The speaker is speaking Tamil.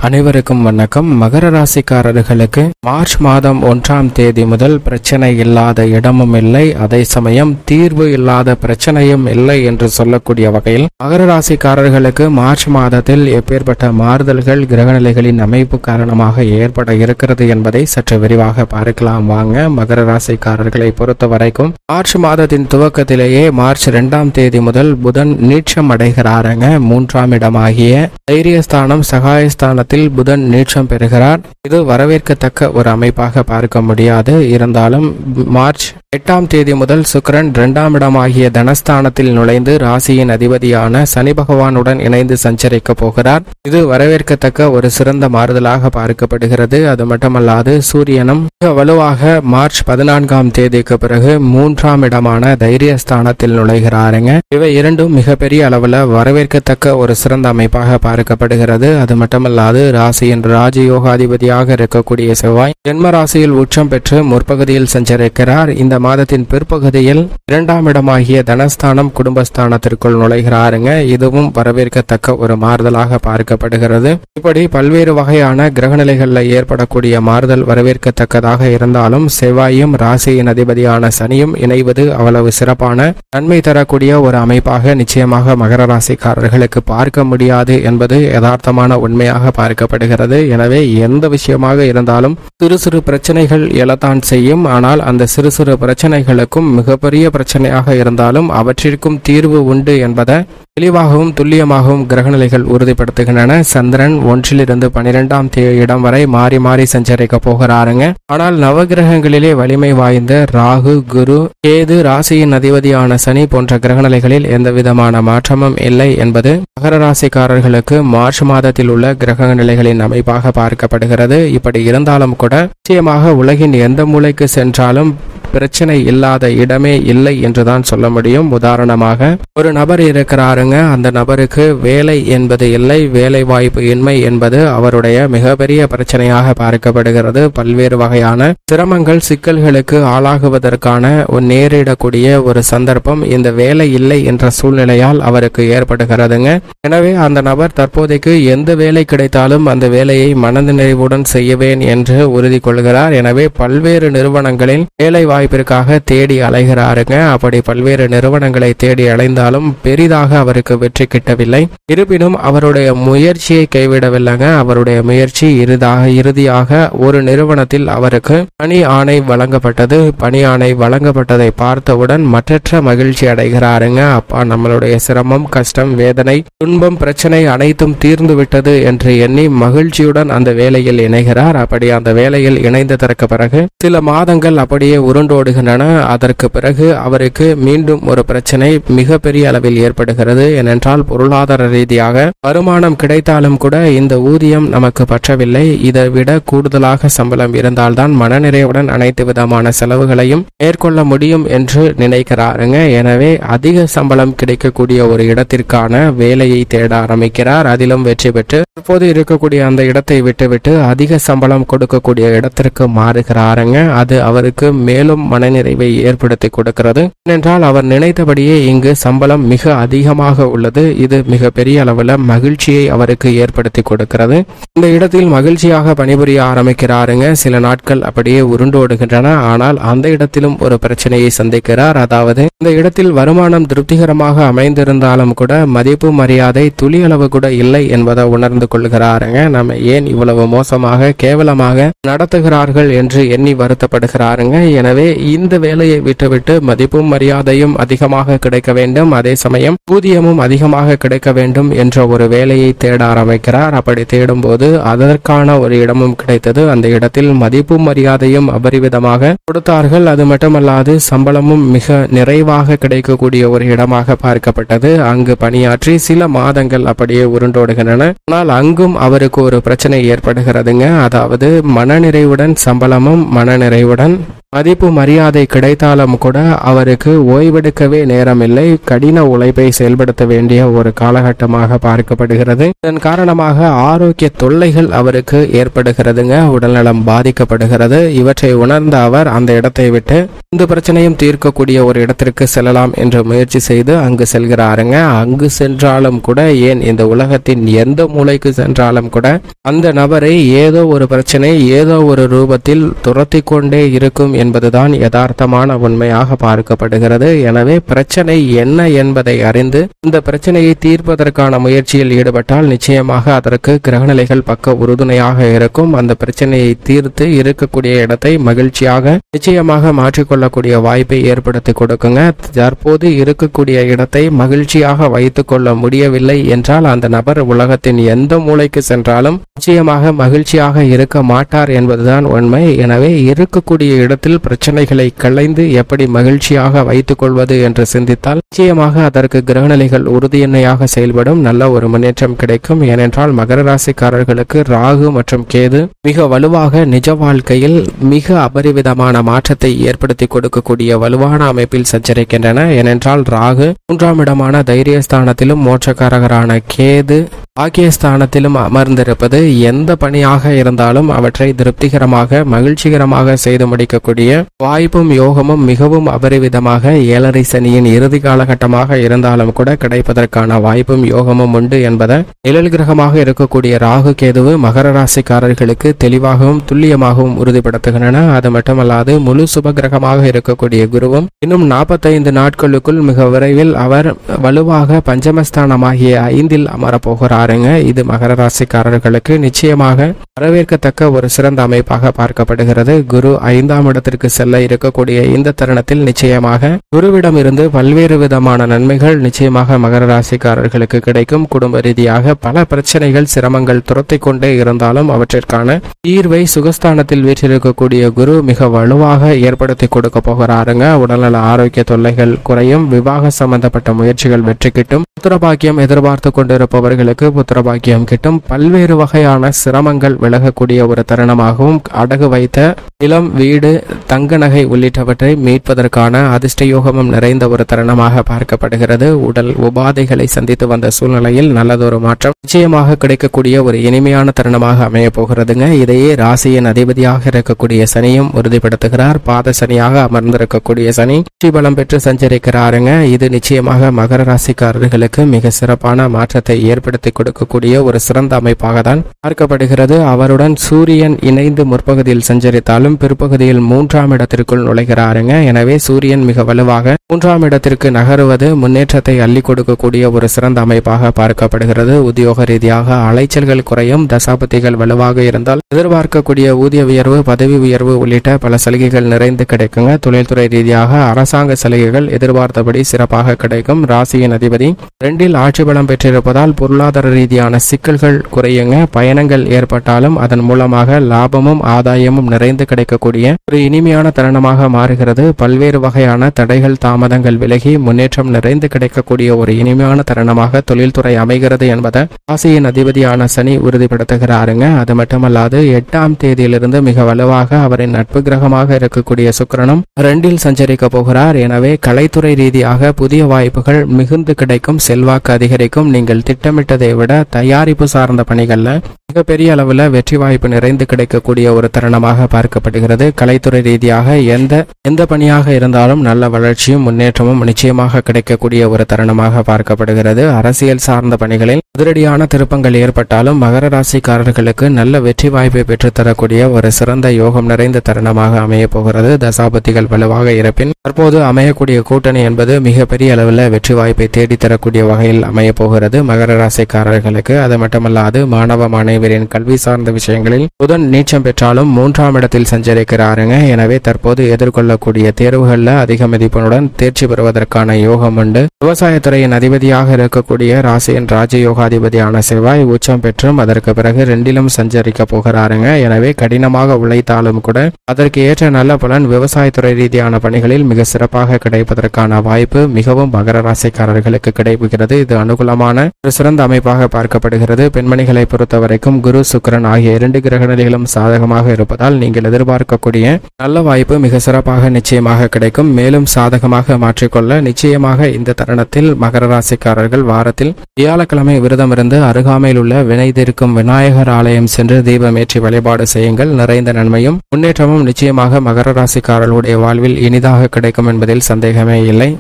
அனைவருக்கும் வணக்கம். மகர ராசிக்காரர்களுக்கு மார்ச் மாதம் 1ஆம் தேதி முதல் பிரச்சனை இல்லாத இடமும் இல்லை, அதே சமயம் தீர்வு இல்லாத பிரச்சனையும் இல்லை என்று சொல்லக்கூடிய வகையில் மகர ராசிக்காரர்களுக்கு மார்ச் மாதத்தில் எப்பேற்பட்ட மாறுதல்கள் கிரகநிலைகளின் அமைப்பு காரணமாக ஏற்பட இருக்கிறது என்பதை சற்று விரிவாக பார்க்கலாம். வாங்க. மகர ராசிக்காரர்களை பொறுத்த வரைக்கும் மார்ச் மாதத்தின் துவக்கத்திலேயே மார்ச் 2ஆம் தேதி முதல் புதன் நீட்சம் அடைகிறாருங்க. 3ஆம் இடமாகிய தைரியஸ்தானம் சகாயஸ்தானத்தில் புதன் நீட்சம் பெறுகிறார். இது வரவேற்கத்தக்க ஒரு அமைப்பாக பார்க்க முடியாது. இருந்தாலும் மார்ச் 8ஆம் தேதி முதல் சுக்கிரன் 2ஆம் இடமாகிய தனஸ்தானத்தில் நுழைந்து ராசியின் அதிபதியான சனி பகவானுடன் இணைந்து சஞ்சரிக்க போகிறார். இது வரவேற்கத்தக்க ஒரு சிறந்த மாறுதலாக பார்க்கப்படுகிறது. அது மட்டுமல்லாது சூரியனும் மிக வலுவாக மார்ச் 14ஆம் தேதிக்கு பிறகு 3ஆம் இடமான தைரியஸ்தானத்தில் நுழைகிறாருங்க. இவை இரண்டும் மிகப்பெரிய அளவில் வரவேற்கத்தக்க ஒரு சிறந்த அமைப்பாக பார்க்கப்படுகிறது. அது மட்டுமல்லாது ராசியின் ராஜயோகாதிபதியாக இருக்கக்கூடிய செவ்வாய் ஜென்ம ராசியில் உச்சம் பெற்று முற்பகுதியில் சஞ்சரிக்கிறார். இந்த மாதத்தின் பிற்பகுதியில் 2ஆம் இடமாகிய தனஸ்தானம் குடும்பஸ்தானத்திற்குள் நுழைகிறாருங்க. இதுவும் வரவேற்கத்தக்க ஒரு மாறுதலாக பார்க்கப்படுகிறது. இப்படி பல்வேறு வகையான கிரகநிலைகளில் ஏற்படக்கூடிய மாறுதல் வரவேற்கத்தக்கதாக இருந்தாலும் செவ்வாயும் ராசியின் அதிபதியான சனியும் இணைவது அவ்வளவு சிறப்பான நன்மை தரக்கூடிய ஒரு அமைப்பாக நிச்சயமாக மகர ராசிக்காரர்களுக்கு பார்க்க முடியாது என்பது யதார்த்தமான உண்மையாக பார்க்கப்படுகிறது. எனவே எந்த விஷயமாக இருந்தாலும் சிறு சிறு பிரச்சனைகள் எழத்தான் செய்யும். ஆனால் அந்த சிறு சிறு பிரச்சனைகளுக்கும் மிகப்பெரிய பிரச்சனையாக இருந்தாலும் அவற்றிற்கும் தீர்வு உண்டு என்பதை தெளிவாகவும் துல்லியமாகவும் கிரகநிலைகள் உறுதிப்படுத்துகின்றன. சந்திரன் 1லிருந்து 12ஆம் இடம் வரை மாறி மாறி சஞ்சரிக்க போகிறாருங்க. ஆனால் நவகிரகங்களிலே வலிமை வாய்ந்த ராகு, குரு, கேது, ராசியின் அதிபதியான சனி போன்ற கிரகநிலைகளில் எந்த விதமான மாற்றமும் இல்லை என்பது மகர ராசிக்காரர்களுக்கு மார்ச் மாதத்தில் உள்ள கிரக நிலைகளின் அமைப்பாக பார்க்கப்படுகிறது. இப்படி இருந்தாலும் கூட நிச்சயமாக உலகின் எந்த மூலைக்கு சென்றாலும் பிரச்சனை இல்லாத இடமே இல்லை என்றுதான் சொல்ல முடியும். உதாரணமாக ஒரு நபர் இருக்கிறாருங்க, அந்த நபருக்கு வேலை என்பது இல்லை, வேலை வாய்ப்பு இன்மை என்பது அவருடைய மிகப்பெரிய பிரச்சனையாக பார்க்கப்படுகிறது. பல்வேறு வகையான சிரமங்கள் சிக்கல்களுக்கு ஆளாகுவதற்கான நேரிடக்கூடிய ஒரு சந்தர்ப்பம் இந்த வேலை இல்லை என்ற சூழ்நிலையால் அவருக்கு ஏற்படுகிறதுங்க. எனவே அந்த நபர் தற்போதைக்கு எந்த வேலை கிடைத்தாலும் அந்த வேலையை மனநிறைவுடன் செய்யவேன் என்று உறுதி கொள்கிறார். எனவே பல்வேறு நிறுவனங்களில் வேலை வாய்ப்பிற்காக தேடி அலைகிறாருங்க. அப்படி பல்வேறு நிறுவனங்களை தேடி அலைந்தாலும் பெரிதாக அவருக்கு வெற்றி கிட்டவில்லை. இருப்பினும் அவருடைய முயற்சியை கைவிடவில்லைங்க. அவருடைய முயற்சி இறுதியாக ஒரு நிறுவனத்தில் அவருக்கு பணி ஆணை வழங்கப்பட்டது. பணி ஆணை வழங்கப்பட்டதை பார்த்தவுடன் மற்றற்ற மகிழ்ச்சி அடைகிறாருங்க. அப்பா, நம்மளுடைய சிரமம், கஷ்டம், வேதனை, துன்பம், பிரச்சனை அனைத்தும் தீர்ந்து விட்டது என்று எண்ணி மகிழ்ச்சியுடன் அந்த வேலையில் இணைகிறார். அப்படி அந்த வேலையில் இணைந்ததற்கு பிறகு சில மாதங்கள் அப்படியே உருண்டோடுகின்றன. அதற்கு பிறகு அவருக்கு மீண்டும் ஒரு பிரச்சனை மிகப்பெரிய அளவில் ஏற்படுகிறது. ஏனென்றால் பொருளாதார ரீதியாக வருமானம் கிடைத்தாலும் கூட இந்த ஊதியம் நமக்கு பற்றவில்லை, இதை விட கூடுதலாக சம்பளம் இருந்தால்தான் மனநிறைவுடன் அனைத்து விதமான செலவுகளையும் மேற்கொள்ள முடியும் என்று நினைக்கிறாருங்க. எனவே அதிக சம்பளம் கிடைக்கக்கூடிய ஒரு இடத்திற்கான வேலையை தேட ஆரம்பிக்கிறார். அதிலும் வெற்றி பெற்று தற்போது இருக்கக்கூடிய அந்த இடத்தை விட்டுவிட்டு அதிக சம்பளம் கொடுக்கக்கூடிய இடத்திற்கு மாறுகிறாருங்க. அது அவருக்கு மேலும் மனநிறைவை ஏற்படுத்தி கொடுக்கிறது. ஏனென்றால் அவர் நினைத்தபடியே இங்கு சம்பளம் மிக அதிகமாக உள்ளது. இது மிக பெரிய அளவில் மகிழ்ச்சியை அவருக்கு ஏற்படுத்தி கொடுக்கிறது. இந்த இடத்தில் மகிழ்ச்சியாக பணிபுரிய ஆரம்பிக்கிறாருங்க. சில நாட்கள் அப்படியே உருண்டோடுகின்றன. ஆனால் அந்த இடத்திலும் ஒரு பிரச்சனையை சந்திக்கிறார். அதாவது இந்த இடத்தில் வருமானம் திருப்திகரமாக அமைந்திருந்தாலும் கூட மதிப்பு மரியாதை துளி அளவு கூட இல்லை என்பதை உணர்ந்து கொள்கிறாருங்க. நம்ம ஏன் இவ்வளவு மோசமாக கேவலமாக நடத்துகிறார்கள் என்று எண்ணி வருத்தப்படுகிறாருங்க. எனவே இந்த வேலையை விட்டுவிட்டு மதிப்பும் மரியாதையும் அதிகமாக கிடைக்க வேண்டும், அதே சமயம் ஊதியமும் அதிகமாக கிடைக்க வேண்டும் என்ற ஒரு வேலையை தேட ஆரம்பிக்கிறார். அப்படி தேடும் போது அதற்கான ஒரு இடமும் கிடைத்தது. அந்த இடத்தில் மதிப்பும் மரியாதையும் அபரிவிதமாக கொடுத்தார்கள். அது மட்டுமல்லாது சம்பளமும் மிக நிறைவாக கிடைக்கக்கூடிய ஒரு இடமாக பார்க்கப்பட்டது. அங்கு பணியாற்றி சில மாதங்கள் அப்படியே உருண்டோடுகின்றன. ஆனால் அங்கும் அவருக்கு ஒரு பிரச்சனை ஏற்படுகிறதுங்க. அதாவது மனநிறைவுடன் சம்பளமும் மனநிறைவுடன் மதிப்பு மரியாதை கிடைத்தாலும் கூட அவருக்கு ஓய்வெடுக்கவே நேரமில்லை. கடின உழைப்பை செயல்படுத்த வேண்டிய ஒரு காலகட்டமாக பார்க்கப்படுகிறது. இதன் காரணமாக ஆரோக்கிய தொல்லைகள் அவருக்கு ஏற்படுகிறதுங்க. உடல்நலம் பாதிக்கப்படுகிறது. இவற்றை உணர்ந்த அவர் அந்த இடத்தை விட்டு இந்த பிரச்சனையும் தீர்க்கக்கூடிய ஒரு இடத்திற்கு செல்லலாம் என்று முயற்சி செய்து அங்கு செல்கிறாருங்க. அங்கு சென்றாலும் கூட, ஏன் இந்த உலகத்தின் எந்த மூலைக்கு சென்றாலும் கூட அந்த நபரை ஏதோ ஒரு பிரச்சனை ஏதோ ஒரு ரூபத்தில் துரத்தி கொண்டே இருக்கும் என்பதுதான் யதார்த்தமான உண்மையாக பார்க்கப்படுகிறது. எனவே பிரச்சனை என்ன என்பதை அறிந்து இந்த பிரச்சனையை தீர்ப்பதற்கான முயற்சியில் ஈடுபட்டால் நிச்சயமாக அதற்கு கிரகநிலைகள் பக்க உறுதுணையாக இருக்கும். அந்த பிரச்சனையை தீர்த்து இருக்கக்கூடிய இடத்தை மகிழ்ச்சியாக நிச்சயமாக மாற்றிக்கொள்ளக்கூடிய வாய்ப்பை ஏற்படுத்தி கொடுக்குங்க. தற்போது இருக்கக்கூடிய இடத்தை மகிழ்ச்சியாக வைத்துக் கொள்ள முடியவில்லை என்றால் அந்த நபர் உலகத்தின் எந்த மூலைக்கு சென்றாலும் நிச்சயமாக மகிழ்ச்சியாக இருக்க மாட்டார் என்பதுதான் உண்மை. எனவே இருக்கக்கூடிய இடத்தில் பிரச்சனைகளை களைந்து எப்படி மகிழ்ச்சியாக வைத்துக் கொள்வது என்று சிந்தித்தால் நிச்சயமாக அதற்கு கிரகநிலைகள் உறுதியின்மையாக செயல்படும். நல்ல ஒரு முன்னேற்றம் கிடைக்கும். ஏனென்றால் மகர ராசிக்காரர்களுக்கு ராகு மற்றும் கேது மிக வலுவாக நிஜ வாழ்க்கையில் மிக அபரிவிதமான மாற்றத்தை ஏற்படுத்தி கொடுக்கக்கூடிய வலுவான அமைப்பில் சஞ்சரிக்கின்றன. ஏனென்றால் ராகு 3ஆம் இடமான தைரியஸ்தானத்திலும் மோட்சக்காரகரான கேது பாக்கியஸ்தானத்திலும் அமர்ந்திருப்பது எந்த பணியாக இருந்தாலும் அவற்றை திருப்திகரமாக மகிழ்ச்சிகரமாக செய்து முடிக்கக்கூடிய வாய்ப்பும் யோகமும் மிகவும் அபரிவிதமாக 7.5 சனியின் இறுதி காலகட்டமாக இருந்தாலும் கூட கிடைப்பதற்கான வாய்ப்பும் யோகமும் உண்டு என்பதை நிழல் கிரகமாக இருக்கக்கூடிய ராகு கேதுவு மகர ராசிக்காரர்களுக்கு தெளிவாகவும் துல்லியமாகவும் உறுதிப்படுத்துகின்றன. அது மட்டுமல்லாது முழு சுப கிரகமாக இருக்கக்கூடிய குருவும் இன்னும் 45 நாட்களுக்குள் மிக விரைவில் அவர் வலுவாக பஞ்சமஸ்தானமாகிய 5இல் அமரப்போகிறார். இது மகர ராசிக்காரர்களுக்கு நிச்சயமாக வரவேற்கத்தக்க ஒரு சிறந்த அமைப்பாக பார்க்கப்படுகிறது. குரு 5ஆம் இடத்திற்கு செல்ல இருக்கக்கூடிய இந்த தருணத்தில் நிச்சயமாக குருவிடம் இருந்து பல்வேறு விதமான நன்மைகள் நிச்சயமாக மகர ராசிக்காரர்களுக்கு கிடைக்கும். குடும்ப ரீதியாக பல பிரச்சனைகள் சிரமங்கள் துரத்தி கொண்டே இருந்தாலும் அவற்றிற்கான தீர்வை சுகஸ்தானத்தில் வீற்றிருக்கக்கூடிய குரு மிக வலுவாக ஏற்படுத்தி கொடுக்க போகிறாருங்க. உடல்நல ஆரோக்கிய தொல்லைகள் குறையும். விவாக சம்பந்தப்பட்ட முயற்சிகள் வெற்றி கிட்டும். புத்திரபாக்கியம் எதிர்பார்த்து கொண்டிருப்பவர்களுக்கு புத்திரபாக்கியம் கிட்டும். பல்வேறு வகையான சிரமங்கள் விலகக்கூடிய ஒரு தருணமாகவும் அடகு வைத்த நிலம் வீடு தங்க நகை உள்ளிட்டவற்றை மீட்பதற்கான அதிர்ஷ்ட யோகமும் நிறைந்த ஒரு தருணமாக பார்க்கப்படுகிறது. உடல் உபாதைகளை சந்தித்து வந்த சூழ்நிலையில் நல்லதொரு மாற்றம் நிச்சயமாக கிடைக்கக்கூடிய ஒரு இனிமையான தருணமாக அமைய போகிறதுங்க. இதையே ராசியின் அதிபதியாக இருக்கக்கூடிய சனியும் உறுதிப்படுத்துகிறார். பாத சனியாக அமர்ந்திருக்கக்கூடிய சனி பலம் பெற்று சஞ்சரிக்கிறாருங்க. இது நிச்சயமாக மகர ராசிக்காரர்களுக்கு மிக சிறப்பான மாற்றத்தை ஏற்படுத்தி கொடுக்கக்கூடிய ஒரு சிறந்த அமைப்பாக தான் பார்க்கப்படுகிறது. அவருடன் சூரியன் இணைந்து முற்பகுதியில் சஞ்சரித்தாலும் பிற்பகுதியில் 3ஆம் இடத்திற்குள் நுழைகிறாருங்க. எனவே சூரியன் மிக வலுவாக 3ஆம் இடத்திற்கு நகருவது முன்னேற்றத்தை அள்ளி கொடுக்கக்கூடிய ஒரு சிறந்த அமைப்பாக பார்க்கப்படுகிறது. உத்தியோக ரீதியாக அலைச்சல்கள் குறையும். தசாபதிகள் வலுவாக இருந்தால் எதிர்பார்க்கக்கூடிய ஊதிய உயர்வு பதவி உயர்வு உள்ளிட்ட பல சலுகைகள் நிறைந்து கிடைக்குங்க. தொழில்துறை ரீதியாக அரசாங்க சலுகைகள் எதிர்பார்த்தபடி சிறப்பாக கிடைக்கும். ராசியின் அதிபதி 2இல் ஆட்சி பலம் பெற்றிருப்பதால் பொருளாதார ரீதியான சிக்கல்கள் குறையுங்க. பயணங்கள் ஏற்பட்டாலும் அதன் மூலமாக லாபமும் ஆதாயமும் நிறைந்து கிடைக்கக்கூடிய ஒரு இனிமையான தருணமாக மாறுகிறது. பல்வேறு வகையான தடைகள் தாமதங்கள் விலகி முன்னேற்றம் நிறைந்து கிடைக்கக்கூடிய ஒரு இனிமையான தருணமாக தொழில்துறை அமைகிறது என்பதை ராசியின் அதிபதியான சனி உறுதிப்படுத்துகிறாருங்க. அது மட்டுமல்லாது 8ஆம் தேதியிலிருந்து மிக வலுவாக அவரின் நட்பு கிரகமாக இருக்கக்கூடிய சுக்கிரனும் 2இல் சஞ்சரிக்க போகிறார். எனவே கலைத்துறை ரீதியாக புதிய வாய்ப்புகள் மிகுந்து கிடைக்கும். செல்வாக்கு அதிகரிக்கும். நீங்கள் திட்டமிட்டதை விட தயாரிப்பு சார்ந்த பணிகள்ல மிகப்பெரிய அளவில் வெற்றி வாய்ப்பு நிறைந்து கிடைக்கக்கூடிய ஒரு தருணமாக பார்க்கப்படுகிறது. கலைத்துறை ரீதியாக எந்த பணியாக இருந்தாலும் நல்ல வளர்ச்சியும் முன்னேற்றமும் நிச்சயமாக கிடைக்கக்கூடிய ஒரு தருணமாக பார்க்கப்படுகிறது. அரசியல் சார்ந்த பணிகளில் அதிரடியான திருப்பங்கள் ஏற்பட்டாலும் மகர ராசிக்காரர்களுக்கு நல்ல வெற்றி வாய்ப்பை பெற்றுத்தரக்கூடிய ஒரு சிறந்த யோகம் நிறைந்த தருணமாக அமைய போகிறது. தசாபதிகள் வலுவாக இருப்பின் தற்போது அமையக்கூடிய கூட்டணி என்பது மிகப்பெரிய அளவில் வெற்றி வாய்ப்பை தேடித்தரக்கூடிய வகையில் அமைய போகிறது மகர ராசிக்காரர்களுக்கு. அது மட்டுமல்லாது மாணவ மாணவியரின் கல்வி சார்ந்த விஷயங்களில் புதன் நீச்சம் பெற்றாலும் 3ஆம் இடத்தில் சஞ்சரிக்கிறாருங்க. எனவே தற்போது எதிர்கொள்ளக்கூடிய தேர்வுகளில் அதிக மதிப்பெண்ணுடன் தேர்ச்சி பெறுவதற்கான யோகம் உண்டு. விவசாயத்துறையின் அதிபதியாக இருக்கக்கூடிய ராசியின் ராஜயோகாதிபதியான செவ்வாய் உச்சம் பெற்றும் அதற்கு பிறகு 2இலும் சஞ்சரிக்க போகிறாருங்க. எனவே கடினமாக உழைத்தாலும் கூட அதற்கு ஏற்ற நல்ல பலன் விவசாயத்துறை ரீதியான பணிகளில் மிக சிறப்பாக கிடைப்பதற்கான வாய்ப்பு மிகவும் மகர ராசிக்காரர்களுக்கு கிடைக்கிறது. இது அனுகூலமான ஒரு சிறந்த அமைப்பாக பார்க்கப்படுகிறது. பெண்மணிகளை பொறுத்தவரைக்கும் கிடைக்கும். குரு சுக்கிரன் ஆகிய 2 கிரகநிலைகளும் சாதகமாக இருப்பதால் நீங்கள் எதிர்பார்க்கக்கூடிய நல்ல வாய்ப்பு மிக சிறப்பாக நிச்சயமாக கிடைக்கும். மேலும் சாதகமாக மாற்றிக்கொள்ள நிச்சயமாக இந்த தருணத்தில் மகர ராசிக்காரர்கள் வாரத்தில் வியாழக்கிழமை விரதம் இருந்து அருகாமையில் உள்ள வினை தீர்க்கும் விநாயகர் ஆலயம் சென்று தீபமேற்றி வழிபாடு செய்யுங்கள். நிறைந்த நன்மையும் முன்னேற்றமும் நிச்சயமாக மகர ராசிக்காரர்களுடைய வாழ்வில் இனிதாக கிடைக்கும் என்பதில் சந்தேகமே இல்லை.